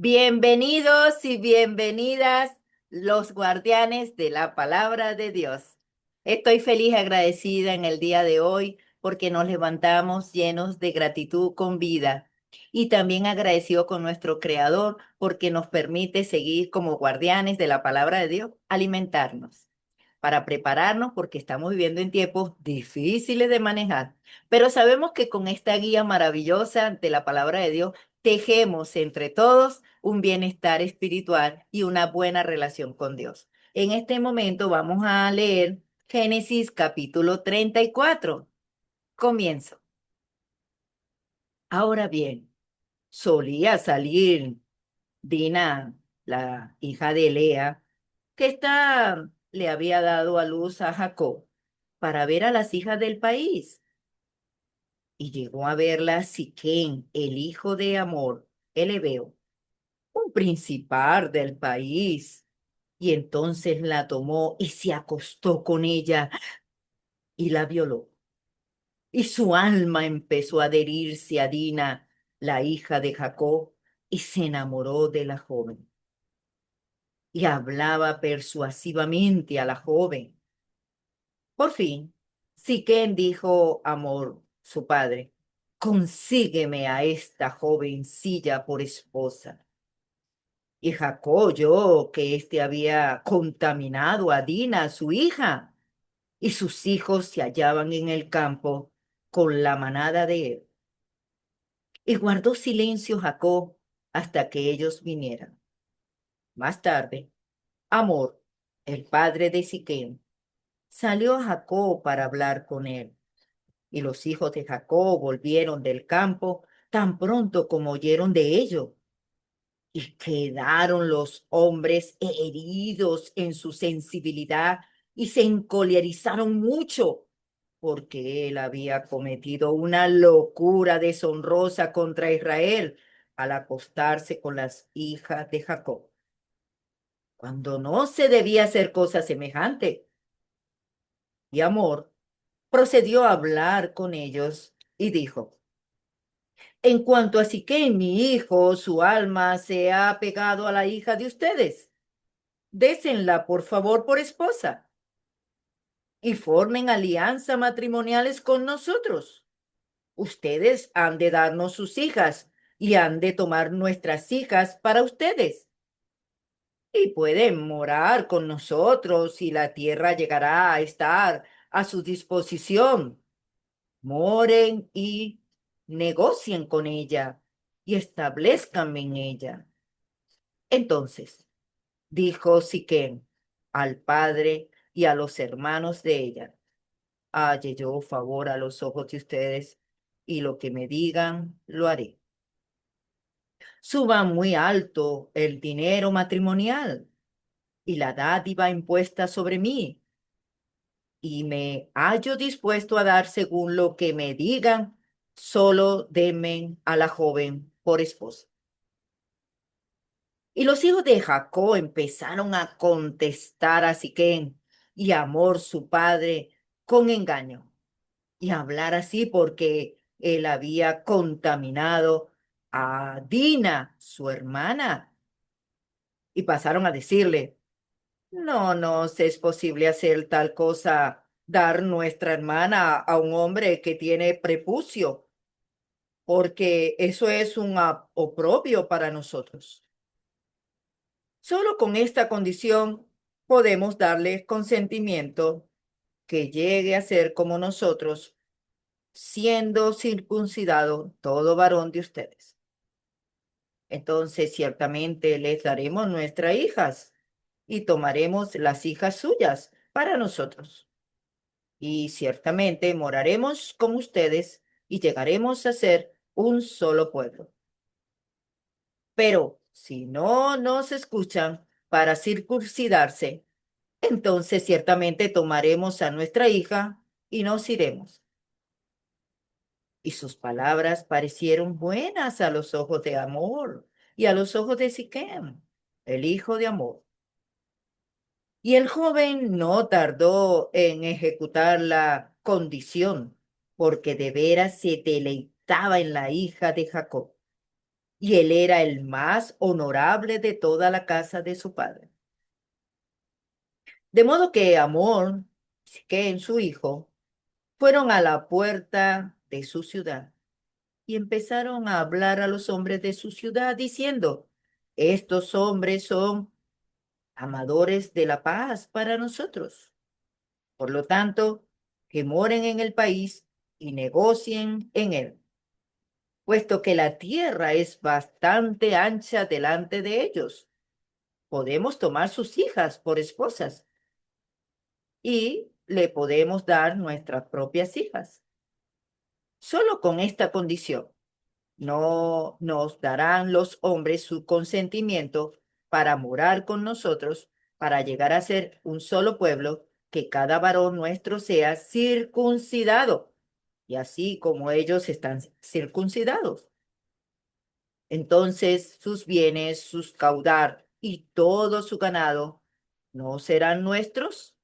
Bienvenidos y bienvenidas los guardianes de la palabra de Dios. Estoy feliz y agradecida en el día de hoy porque nos levantamos llenos de gratitud con vida y también agradecido con nuestro Creador porque nos permite seguir como guardianes de la palabra de Dios, alimentarnos para prepararnos porque estamos viviendo en tiempos difíciles de manejar. Pero sabemos que con esta guía maravillosa de la palabra de Dios, tejemos entre todos un bienestar espiritual y una buena relación con Dios. En este momento vamos a leer Génesis capítulo 34. Comienzo. Ahora bien, solía salir Dina, la hija de Lea, que ésta le había dado a luz a Jacob, para ver a las hijas del país. Y llegó a verla Siquén, el hijo de Amor, el hebeo, un principal del país. Y entonces la tomó y se acostó con ella y la violó. Y su alma empezó a adherirse a Dina, la hija de Jacob, y se enamoró de la joven. Y hablaba persuasivamente a la joven. Por fin, Siquén dijo a Amor, su padre, consígueme a esta jovencilla por esposa. Y Jacob oyó que éste había contaminado a Dina, su hija, y sus hijos se hallaban en el campo con la manada de él. Y guardó silencio Jacob hasta que ellos vinieran. Más tarde, Amor, el padre de Siquem, salió a Jacob para hablar con él. Y los hijos de Jacob volvieron del campo tan pronto como oyeron de ello. Y quedaron los hombres heridos en su sensibilidad y se encolerizaron mucho, porque él había cometido una locura deshonrosa contra Israel al acostarse con las hijas de Jacob, cuando no se debía hacer cosa semejante. Y Amor procedió a hablar con ellos y dijo: En cuanto a Siquem, mi hijo, su alma se ha pegado a la hija de ustedes. Désenla, por favor, por esposa y formen alianza matrimoniales con nosotros. Ustedes han de darnos sus hijas y han de tomar nuestras hijas para ustedes. Y pueden morar con nosotros y la tierra llegará a estar a su disposición. Moren y negocien con ella y establezcan en ella. Entonces dijo Siquem al padre y a los hermanos de ella: halle yo favor a los ojos de ustedes, y lo que me digan lo haré. Suban muy alto el dinero matrimonial y la dádiva impuesta sobre mí, y me hallo dispuesto a dar según lo que me digan, solo denme a la joven por esposa. Y los hijos de Jacob empezaron a contestar a Siquem y a Amor su padre con engaño, y a hablar así porque él había contaminado a Dina, su hermana, y pasaron a decirle: no nos es posible hacer tal cosa, dar nuestra hermana a un hombre que tiene prepucio, porque eso es un oprobio para nosotros. Solo con esta condición podemos darle consentimiento, que llegue a ser como nosotros, siendo circuncidado todo varón de ustedes. Entonces ciertamente les daremos nuestras hijas y tomaremos las hijas suyas para nosotros. Y ciertamente moraremos con ustedes y llegaremos a ser un solo pueblo. Pero si no nos escuchan para circuncidarse, entonces ciertamente tomaremos a nuestra hija y nos iremos. Y sus palabras parecieron buenas a los ojos de Amor y a los ojos de Siquem, el hijo de Amor. Y el joven no tardó en ejecutar la condición, porque de veras se deleitaba en la hija de Jacob. y él era el más honorable de toda la casa de su padre. De modo que Amor, que en su hijo, fueron a la puerta de su ciudad y empezaron a hablar a los hombres de su ciudad diciendo, estos hombres son amadores de la paz para nosotros. Por lo tanto, que moren en el país y negocien en él, puesto que la tierra es bastante ancha delante de ellos. Podemos tomar sus hijas por esposas y le podemos dar nuestras propias hijas. Solo con esta condición, no nos darán los hombres su consentimiento para morar con nosotros, para llegar a ser un solo pueblo, que cada varón nuestro sea circuncidado, y así como ellos están circuncidados. Entonces sus bienes, sus caudar y todo su ganado no serán nuestros.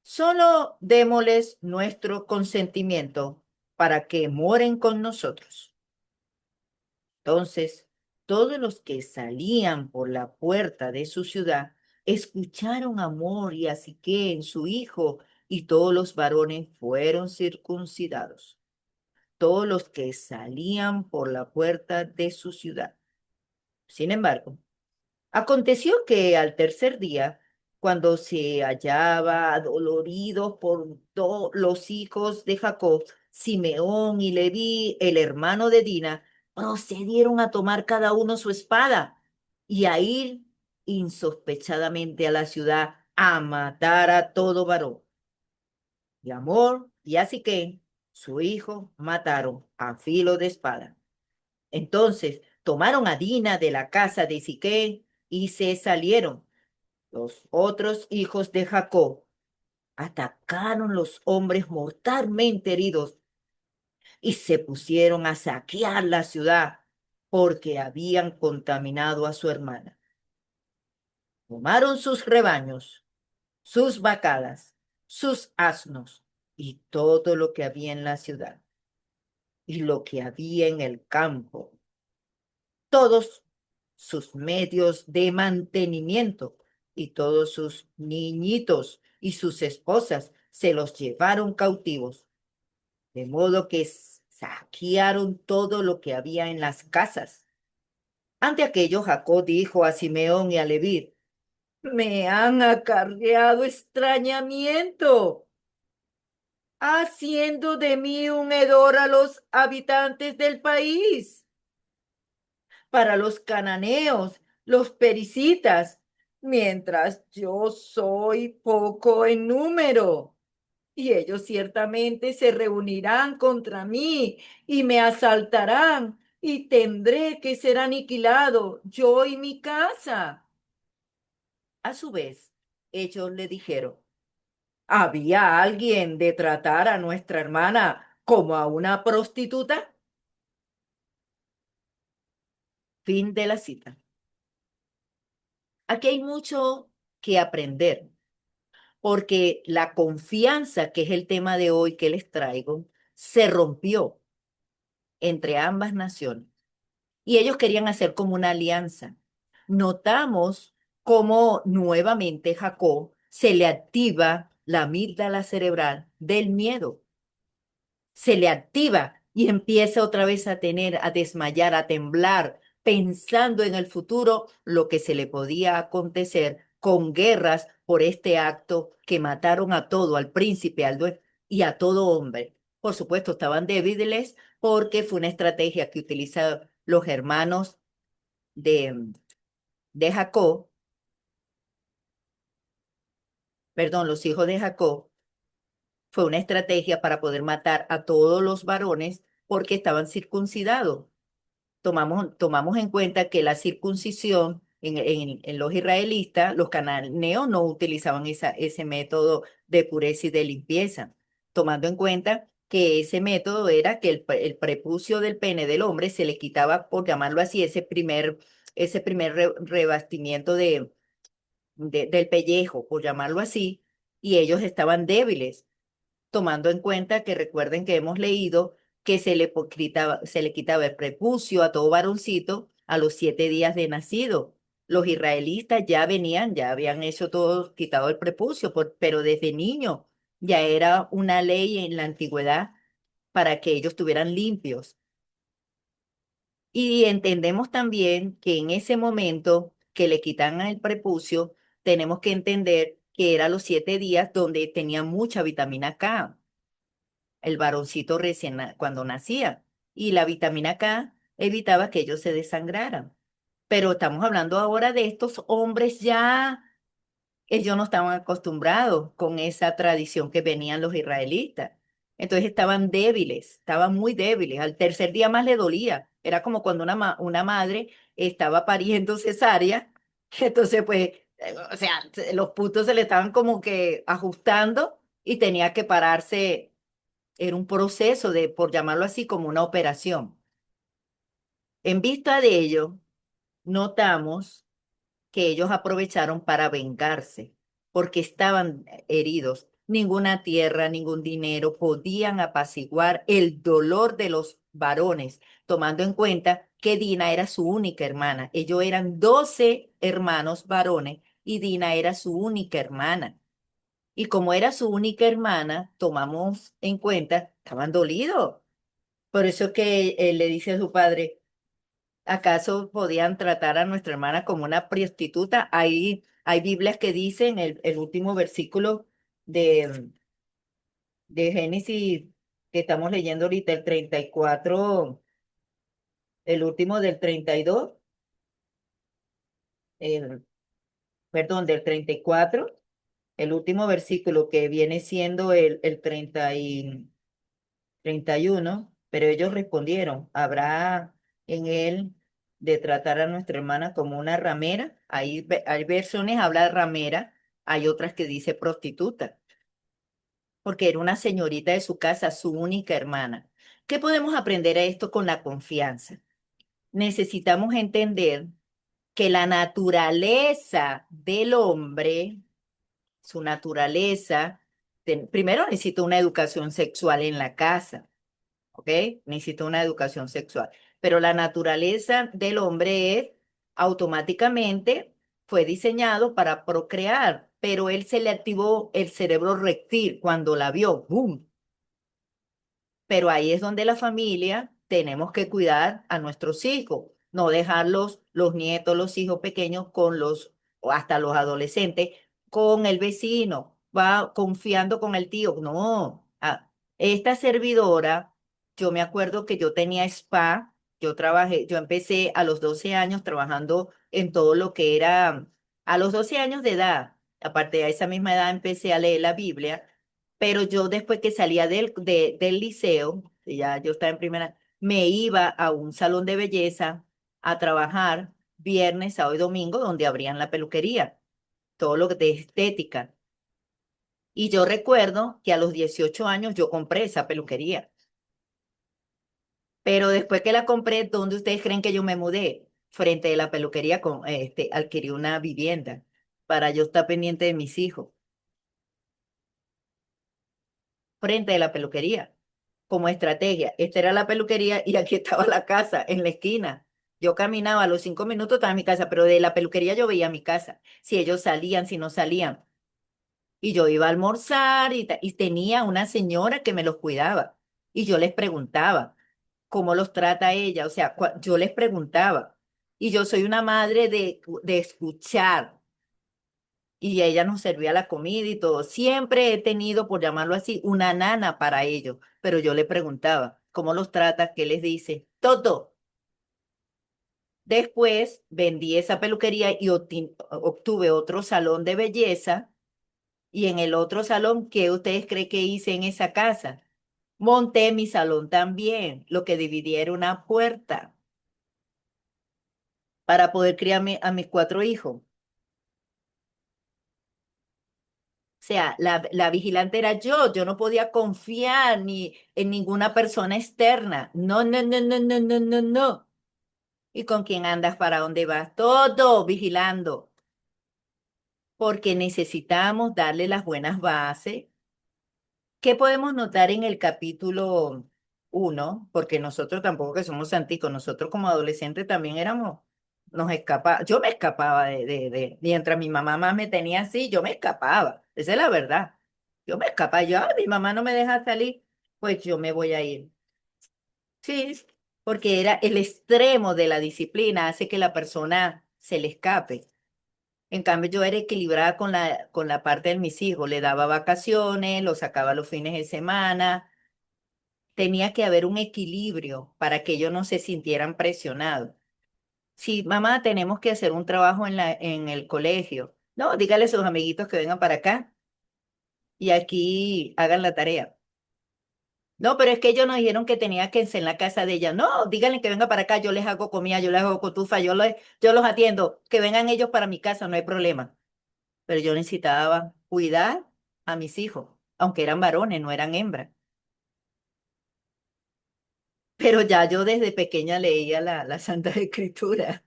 Solo démosles nuestro consentimiento para que moren con nosotros. Entonces, todos los que salían por la puerta de su ciudad escucharon a Amor y a Siquem, su hijo, y todos los varones fueron circuncidados. Todos los que salían por la puerta de su ciudad. Sin embargo, aconteció que al tercer día, cuando se hallaba adolorido por todos los hijos de Jacob, Simeón y Leví, el hermano de Dina, procedieron a tomar cada uno su espada y a ir insospechadamente a la ciudad a matar a todo varón. Y Amor y a Siquem, su hijo, mataron a filo de espada. Entonces tomaron a Dina de la casa de Siquem y se salieron. Los otros hijos de Jacob atacaron los hombres mortalmente heridos y se pusieron a saquear la ciudad porque habían contaminado a su hermana. Tomaron sus rebaños, sus vacadas, sus asnos y todo lo que había en la ciudad y lo que había en el campo, todos sus medios de mantenimiento y todos sus niñitos y sus esposas se los llevaron cautivos, de modo que saquearon todo lo que había en las casas. Ante aquello, Jacob dijo a Simeón y a Leví, me han acarreado extrañamiento, haciendo de mí un hedor a los habitantes del país. Para los cananeos, los pericitas, mientras yo soy poco en número. Y ellos ciertamente se reunirán contra mí y me asaltarán y tendré que ser aniquilado yo y mi casa. A su vez, ellos le dijeron, ¿había alguien de tratar a nuestra hermana como a una prostituta? Fin de la cita. Aquí hay mucho que aprender, porque la confianza, que es el tema de hoy que les traigo, se rompió entre ambas naciones y ellos querían hacer como una alianza. Notamos cómo nuevamente Jacob se le activa la amígdala cerebral del miedo, se le activa y empieza otra vez a tener, a desmayar, a temblar, pensando en el futuro, lo que se le podía acontecer con guerras por este acto que mataron a todo, al príncipe, y a todo hombre. Por supuesto, estaban débiles porque fue una estrategia que utilizaron los hermanos de, de Jacob, perdón, los hijos de Jacob, fue una estrategia para poder matar a todos los varones porque estaban circuncidados. Tomamos en cuenta que la circuncisión en los israelitas, los cananeos no utilizaban ese método de pureza y de limpieza, tomando en cuenta que ese método era que el prepucio del pene del hombre se le quitaba, por llamarlo así, ese primer revestimiento del pellejo, por llamarlo así, y ellos estaban débiles, tomando en cuenta que recuerden que hemos leído que se le quitaba el prepucio a todo varoncito a los 7 días de nacido. Los israelitas ya venían, ya habían hecho todo, quitado el prepucio, pero desde niño ya era una ley en la antigüedad para que ellos estuvieran limpios. Y entendemos también que en ese momento que le quitan el prepucio, tenemos que entender que eran los 7 días donde tenía mucha vitamina K, el varoncito cuando nacía. Y la vitamina K evitaba que ellos se desangraran. Pero estamos hablando ahora de estos hombres ya, ellos no estaban acostumbrados con esa tradición que venían los israelitas. Entonces estaban débiles, estaban muy débiles. Al tercer día más le dolía. Era como cuando una madre estaba pariendo cesárea. Entonces, pues, o sea, los puntos se le estaban como que ajustando y tenía que pararse. Era un proceso de, por llamarlo así, como una operación. En vista de ello, notamos que ellos aprovecharon para vengarse, porque estaban heridos. Ninguna tierra, ningún dinero podían apaciguar el dolor de los varones, tomando en cuenta que Dina era su única hermana. Ellos eran 12 hermanos varones y Dina era su única hermana. Y como era su única hermana, tomamos en cuenta, estaban dolidos. Por eso es que él le dice a su padre, ¿acaso podían tratar a nuestra hermana como una prostituta? Hay Biblias que dicen el último versículo de, de Génesis que estamos leyendo ahorita, el 34, el último del 32, el, perdón, del 34, el último versículo que viene siendo el 31, pero ellos respondieron, ¿habrá en él de tratar a nuestra hermana como una ramera? Hay versiones habla de ramera, hay otras que dice prostituta, porque era una señorita de su casa, su única hermana. ¿Qué podemos aprender a esto con la confianza? Necesitamos entender que la naturaleza del hombre, su naturaleza, primero necesita una educación sexual en la casa. ¿Ok? Necesita una educación sexual. Pero la naturaleza del hombre es automáticamente fue diseñado para procrear, pero él se le activó el cerebro reptil cuando la vio, ¡boom! Pero ahí es donde la familia tenemos que cuidar a nuestros hijos, no dejarlos, los nietos, los hijos pequeños con o hasta los adolescentes, con el vecino, va confiando con el tío. No, esta servidora, yo me acuerdo que yo tenía spa, yo empecé a los 12 años trabajando en todo lo que era, a los 12 años de edad, aparte de esa misma edad empecé a leer la Biblia, pero yo después que salía del liceo, ya yo estaba en primera, me iba a un salón de belleza a trabajar viernes, sábado y domingo, donde abrían la peluquería, todo lo que de estética. Y yo recuerdo que a los 18 años yo compré esa peluquería, pero después que la compré, ¿dónde ustedes creen que yo me mudé? Frente de la peluquería, adquirí una vivienda para yo estar pendiente de mis hijos, frente de la peluquería. Como estrategia. Esta era la peluquería y aquí estaba la casa, en la esquina. Yo caminaba a los 5 minutos, estaba en mi casa, pero de la peluquería yo veía mi casa, si ellos salían, si no salían. Y yo iba a almorzar y tenía una señora que me los cuidaba. Y yo les preguntaba cómo los trata ella, o sea, yo les preguntaba. Y yo soy una madre de escuchar y ella nos servía la comida y todo. Siempre he tenido, por llamarlo así, una nana para ellos, pero yo le preguntaba, ¿cómo los trata? ¿Qué les dice? Todo. Después vendí esa peluquería y obtuve otro salón de belleza y en el otro salón, ¿qué ustedes creen que hice en esa casa? Monté mi salón también, lo que dividí era una puerta para poder criar a mis 4 hijos. O sea, la vigilante era yo no podía confiar ni en ninguna persona externa. No, no, no, no, no, no, no, no. ¿Y con quién andas? ¿Para dónde vas? Todo vigilando, porque necesitamos darle las buenas bases. ¿Qué podemos notar en el capítulo? uno, porque nosotros tampoco que somos santicos, nosotros como adolescentes también éramos, nos escapaba, yo me escapaba mientras mi mamá más me tenía así, yo me escapaba, esa es la verdad. Yo me escapaba, yo, "Ay, mi mamá no me deja salir, pues yo me voy a ir". Sí, porque era el extremo de la disciplina, hace que la persona se le escape. En cambio, yo era equilibrada con la parte de mis hijos, le daba vacaciones, los sacaba los fines de semana, tenía que haber un equilibrio para que ellos no se sintieran presionados. Si, mamá, tenemos que hacer un trabajo en el colegio, no, dígale a sus amiguitos que vengan para acá y aquí hagan la tarea. No, pero es que ellos nos dijeron que tenía que ser en la casa de ella. No, díganle que venga para acá, yo les hago comida, yo les hago cotufa, yo los atiendo, que vengan ellos para mi casa, no hay problema. Pero yo necesitaba cuidar a mis hijos, aunque eran varones, no eran hembras. Pero ya yo desde pequeña leía la Santa Escritura.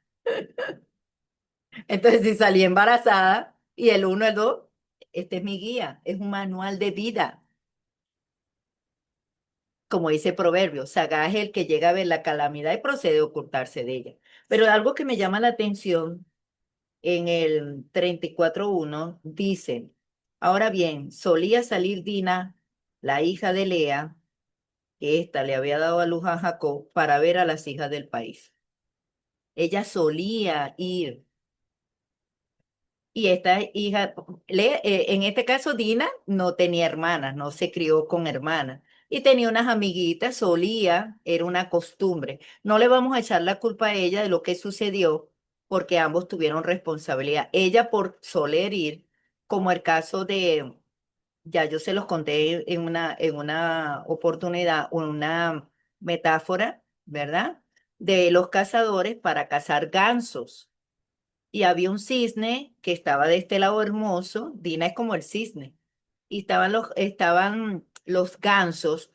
Entonces, si salí embarazada y el uno, el dos, este es mi guía, es un manual de vida. Como dice el proverbio, sagaz es el que llega a ver la calamidad y procede a ocultarse de ella. Pero algo que me llama la atención en el 34:1 dice, ahora bien, solía salir Dina, la hija de Lea, que ésta le había dado a luz a Jacob, para ver a las hijas del país. Ella solía ir. Y esta hija, en este caso Dina no tenía hermanas, no se crió con hermanas. Y tenía unas amiguitas, solía, era una costumbre. No le vamos a echar la culpa a ella de lo que sucedió, porque ambos tuvieron responsabilidad. Ella por soler ir, como el caso de, ya yo se los conté en una oportunidad, una metáfora, ¿verdad? De los cazadores para cazar gansos y había un cisne que estaba de este lado hermoso, Dina es como el cisne, y estaban los gansos,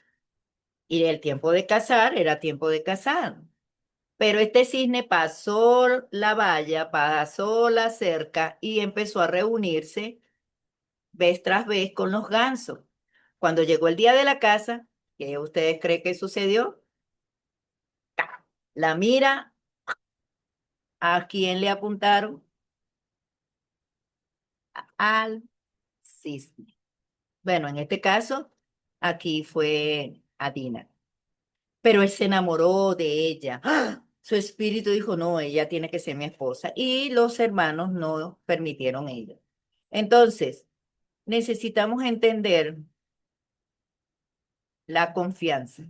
y el tiempo de cazar era tiempo de cazar. Pero este cisne pasó la valla, pasó la cerca y empezó a reunirse vez tras vez con los gansos. Cuando llegó el día de la caza, ¿qué ustedes creen que sucedió? La mira, ¿a quién le apuntaron? Al cisne. Bueno, en este caso, aquí fue a Dina, pero él se enamoró de ella. ¡Ah! Su espíritu dijo, no, ella tiene que ser mi esposa. Y los hermanos no permitieron ello. Entonces, necesitamos entender la confianza,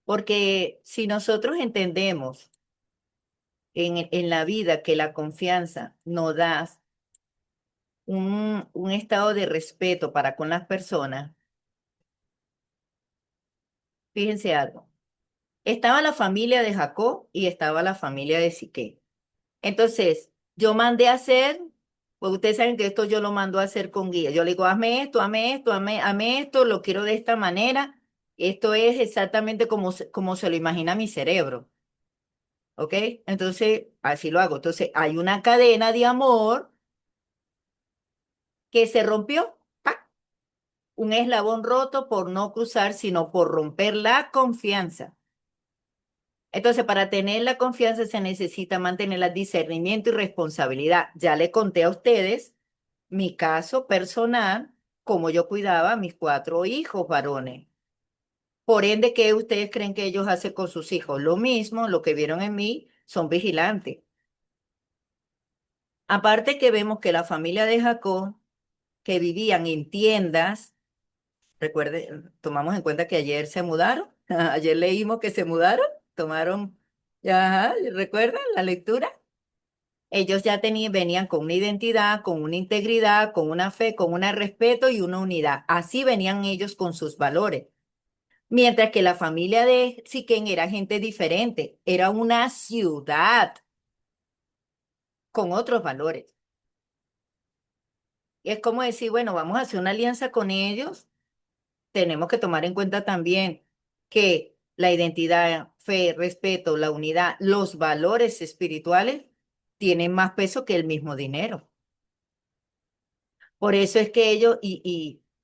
porque si nosotros entendemos en la vida que la confianza nos da un estado de respeto para con las personas, fíjense algo. Estaba la familia de Jacob y estaba la familia de Siquem. Entonces, yo mandé a hacer, pues ustedes saben que esto yo lo mando a hacer con guía. Yo le digo, hazme esto, hazme esto, hazme esto, lo quiero de esta manera. Esto es exactamente como se lo imagina mi cerebro, ¿ok? Entonces, así lo hago. Entonces, hay una cadena de amor que se rompió, ¡pac! Un eslabón roto por no cruzar, sino por romper la confianza. Entonces, para tener la confianza se necesita mantener el discernimiento y responsabilidad. Ya le conté a ustedes mi caso personal, cómo yo cuidaba a mis cuatro hijos varones. Por ende, ¿qué ustedes creen que ellos hacen con sus hijos? Lo mismo, lo que vieron en mí, son vigilantes. Aparte que vemos que la familia de Jacob, que vivían en tiendas, recuerde, tomamos en cuenta que ayer se mudaron, ayer leímos que se mudaron, tomaron, ya, ¿recuerdan la lectura? Ellos ya venían con una identidad, con una integridad, con una fe, con un respeto y una unidad. Así venían ellos con sus valores. Mientras que la familia de Siquén era gente diferente, era una ciudad con otros valores. Y es como decir, bueno, vamos a hacer una alianza con ellos. Tenemos que tomar en cuenta también que la identidad, fe, respeto, la unidad, los valores espirituales tienen más peso que el mismo dinero. Por eso es que ellos,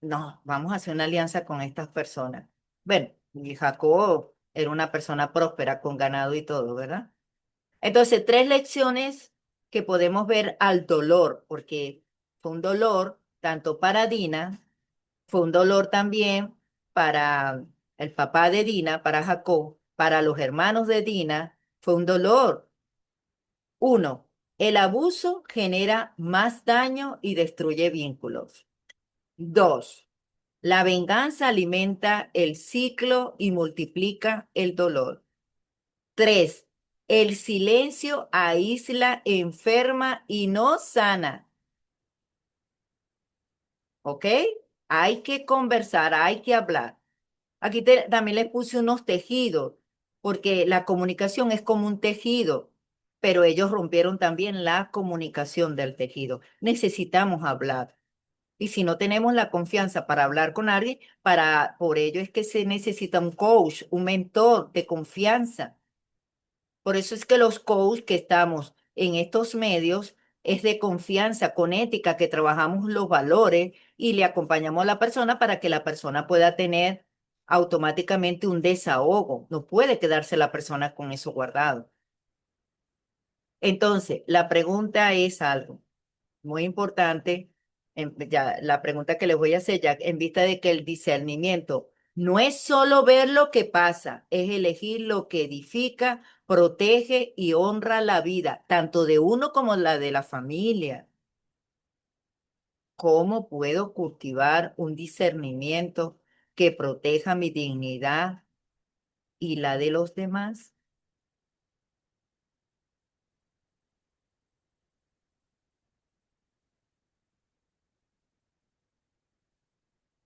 no, vamos a hacer una alianza con estas personas. Bueno, y Jacob era una persona próspera con ganado y todo, ¿verdad? Entonces, tres lecciones que podemos ver al dolor, porque fue un dolor tanto para Dina, fue un dolor también para el papá de Dina, para Jacob, para los hermanos de Dina, fue un dolor. Uno, el abuso genera más daño y destruye vínculos. Dos, la venganza alimenta el ciclo y multiplica el dolor. Tres, el silencio aísla, enferma y no sana. ¿Ok? Hay que conversar, hay que hablar. Aquí también les puse unos tejidos, porque la comunicación es como un tejido, pero ellos rompieron también la comunicación del tejido. Necesitamos hablar. Y si no tenemos la confianza para hablar con alguien, por ello es que se necesita un coach, un mentor de confianza. Por eso es que los coaches que estamos en estos medios es de confianza, con ética, que trabajamos los valores y le acompañamos a la persona para que la persona pueda tener automáticamente un desahogo. No puede quedarse la persona con eso guardado. Entonces, la pregunta es algo muy importante, ya, la pregunta que les voy a hacer ya en vista de que el discernimiento no es solo ver lo que pasa, es elegir lo que edifica, protege y honra la vida, tanto de uno como la de la familia. ¿Cómo puedo cultivar un discernimiento que proteja mi dignidad y la de los demás?